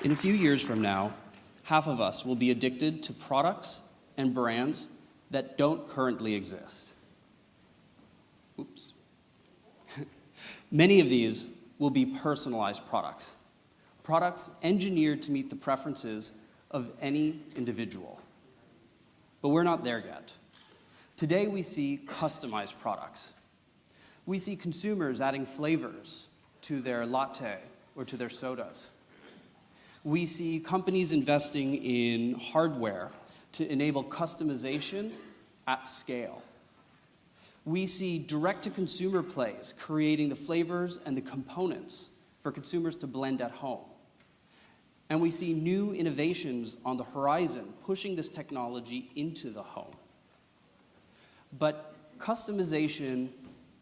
In a few years from now, half of us will be addicted to products and brands that don't currently exist. Oops. Many of these will be personalized products, products engineered to meet the preferences of any individual. But we're not there yet. Today we see customized products. We see consumers adding flavors to their latte or to their sodas. We see companies investing in hardware to enable customization at scale. We see direct-to-consumer plays creating the flavors and the components for consumers to blend at home. And we see new innovations on the horizon pushing this technology into the home. But customization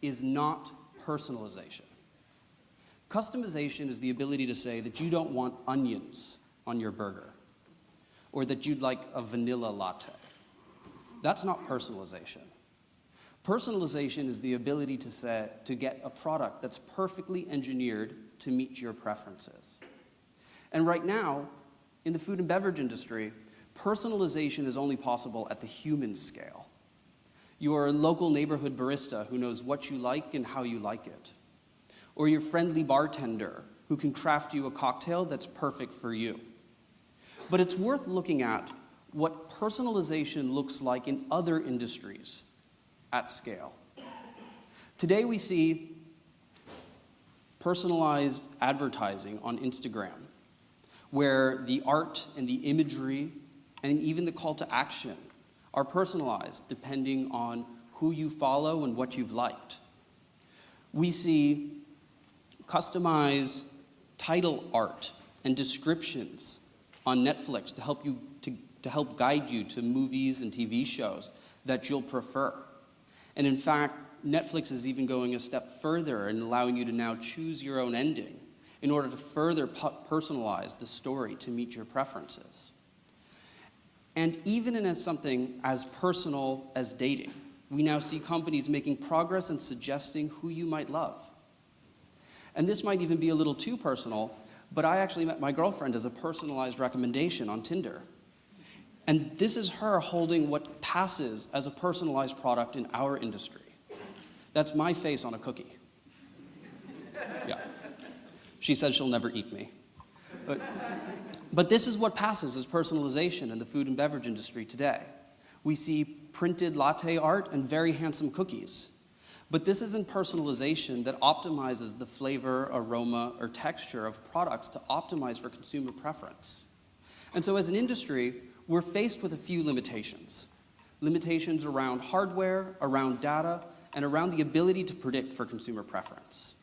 is not personalization. Customization is the ability to say that you don't want onions on your burger, or that you'd like a vanilla latte. That's not personalization. Personalization is the ability to get a product that's perfectly engineered to meet your preferences. And right now, in the food and beverage industry, personalization is only possible at the human scale. Your local neighborhood barista who knows what you like and how you like it. Or your friendly bartender who can craft you a cocktail that's perfect for you. But it's worth looking at what personalization looks like in other industries at scale. Today we see personalized advertising on Instagram, where the art and the imagery and even the call to action are personalized depending on who you follow and what you've liked. We see customized title art and descriptions on Netflix to help guide you to movies and TV shows that you'll prefer. And in fact, Netflix is even going a step further and allowing you to now choose your own ending in order to further personalize the story to meet your preferences. And even in something as personal as dating, we now see companies making progress and suggesting who you might love. And this might even be a little too personal, but I actually met my girlfriend as a personalized recommendation on Tinder. And this is her holding what passes as a personalized product in our industry. That's my face on a cookie. Yeah. She says she'll never eat me. But this is what passes as personalization in the food and beverage industry today. We see printed latte art and very handsome cookies. But this isn't personalization that optimizes the flavor, aroma, or texture of products to optimize for consumer preference. And so as an industry, we're faced with a few limitations. Limitations around hardware, around data, and around the ability to predict for consumer preference.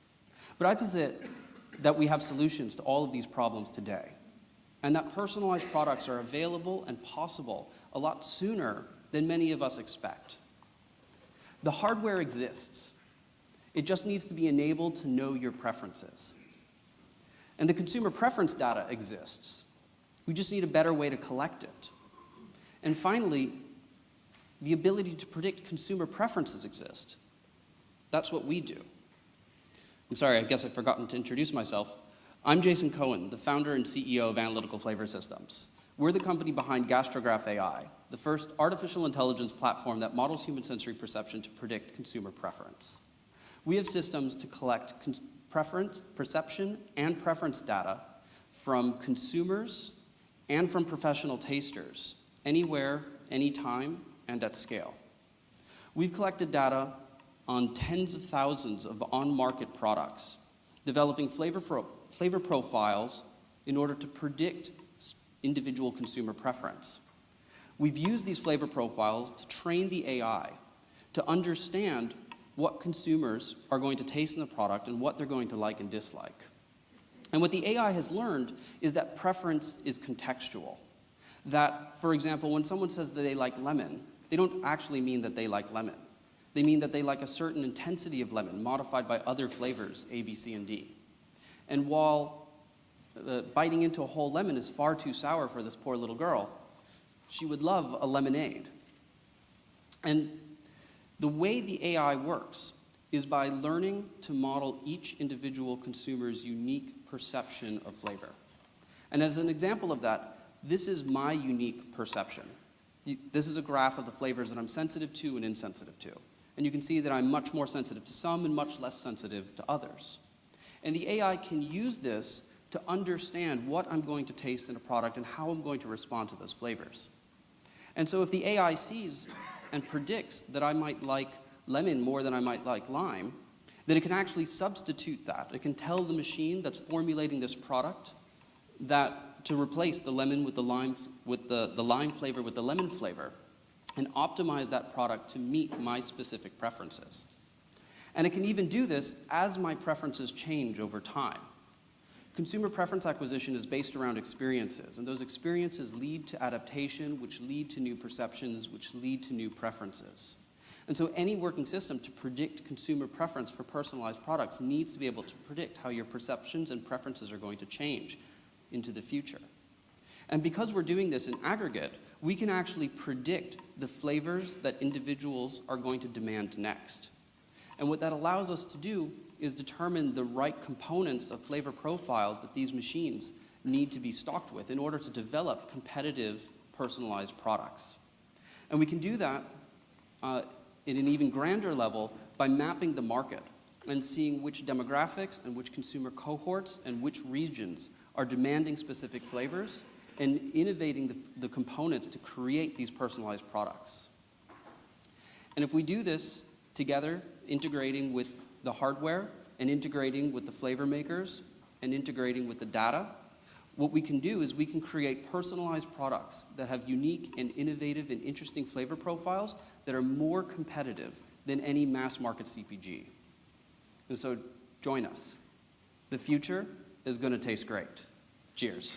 But I posit that we have solutions to all of these problems today, and that personalized products are available and possible a lot sooner than many of us expect. The hardware exists. It just needs to be enabled to know your preferences. And the consumer preference data exists. We just need a better way to collect it. And finally, the ability to predict consumer preferences exist. That's what we do. I'm sorry, I guess I've forgotten to introduce myself. I'm Jason Cohen, the founder and CEO of Analytical Flavor Systems. We're the company behind Gastrograph AI, the first artificial intelligence platform that models human sensory perception to predict consumer preference. We have systems to collect perception and preference data from consumers and from professional tasters, anywhere, anytime, and at scale. We've collected data on tens of thousands of on-market products, developing flavor profiles in order to predict individual consumer preference. We've used these flavor profiles to train the AI to understand what consumers are going to taste in the product and what they're going to like and dislike. And what the AI has learned is that preference is contextual. That, for example, when someone says that they like lemon, they don't actually mean that they like lemon. They mean that they like a certain intensity of lemon modified by other flavors, A, B, C, and D. And while biting into a whole lemon is far too sour for this poor little girl, she would love a lemonade. And the way the AI works is by learning to model each individual consumer's unique perception of flavor. And as an example of that, this is my unique perception. This is a graph of the flavors that I'm sensitive to and insensitive to. And you can see that I'm much more sensitive to some and much less sensitive to others. And the AI can use this to understand what I'm going to taste in a product and how I'm going to respond to those flavors. And so if the AI sees and predicts that I might like lemon more than I might like lime, then it can actually substitute that. It can tell the machine that's formulating this product that to replace the lemon with the lime, with the lime flavor with the lemon flavor, and optimize that product to meet my specific preferences. And it can even do this as my preferences change over time. Consumer preference acquisition is based around experiences, and those experiences lead to adaptation, which lead to new perceptions, which lead to new preferences. And so any working system to predict consumer preference for personalized products needs to be able to predict how your perceptions and preferences are going to change into the future. And because we're doing this in aggregate, we can actually predict the flavors that individuals are going to demand next. And what that allows us to do is determine the right components of flavor profiles that these machines need to be stocked with in order to develop competitive, personalized products. And we can do that in an even grander level by mapping the market and seeing which demographics and which consumer cohorts and which regions are demanding specific flavors and innovating the components to create these personalized products. And if we do this together, integrating with the hardware and integrating with the flavor makers and integrating with the data, what we can do is we can create personalized products that have unique and innovative and interesting flavor profiles that are more competitive than any mass market CPG. And so join us. The future is going to taste great. Cheers.